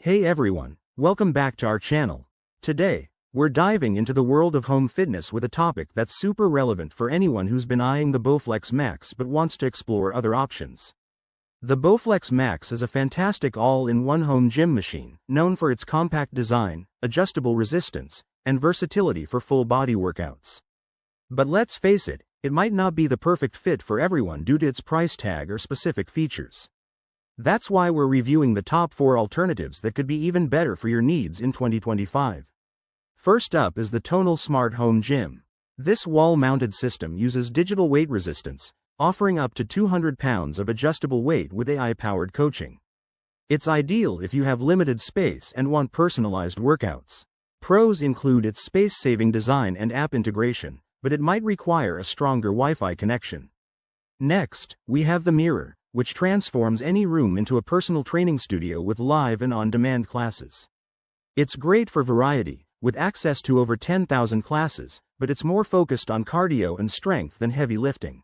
Hey everyone, welcome back to our channel. Today, we're diving into the world of home fitness with a topic that's super relevant for anyone who's been eyeing the Bowflex Max but wants to explore other options. The Bowflex Max is a fantastic all-in-one home gym machine, known for its compact design, adjustable resistance, and versatility for full-body workouts. But let's face it, it might not be the perfect fit for everyone due to its price tag or specific features. That's why we're reviewing the top 4 alternatives that could be even better for your needs in 2025. First up is the Tonal Smart Home Gym. This wall-mounted system uses digital weight resistance, offering up to 200 pounds of adjustable weight with AI-powered coaching. It's ideal if you have limited space and want personalized workouts. Pros include its space-saving design and app integration, but it might require a stronger Wi-Fi connection. Next, we have the Mirror, which transforms any room into a personal training studio with live and on-demand classes. It's great for variety, with access to over 10,000 classes, but it's more focused on cardio and strength than heavy lifting.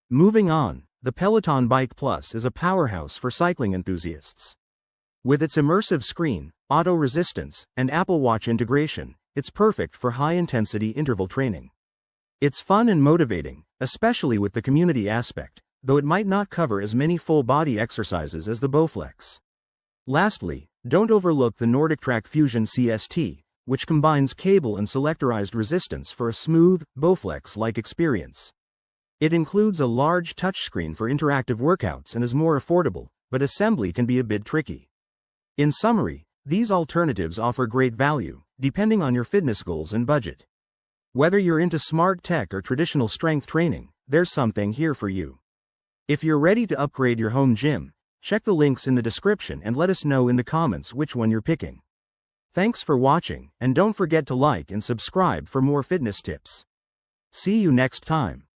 Moving on, the Peloton Bike Plus is a powerhouse for cycling enthusiasts. With its immersive screen, auto resistance, and Apple Watch integration, it's perfect for high-intensity interval training. It's fun and motivating, especially with the community aspect, though it might not cover as many full-body exercises as the Bowflex. Lastly, don't overlook the NordicTrack Fusion CST, which combines cable and selectorized resistance for a smooth, Bowflex-like experience. It includes a large touchscreen for interactive workouts and is more affordable, but assembly can be a bit tricky. In summary, these alternatives offer great value, depending on your fitness goals and budget. Whether you're into smart tech or traditional strength training, there's something here for you. If you're ready to upgrade your home gym, check the links in the description and let us know in the comments which one you're picking. Thanks for watching, and don't forget to like and subscribe for more fitness tips. See you next time.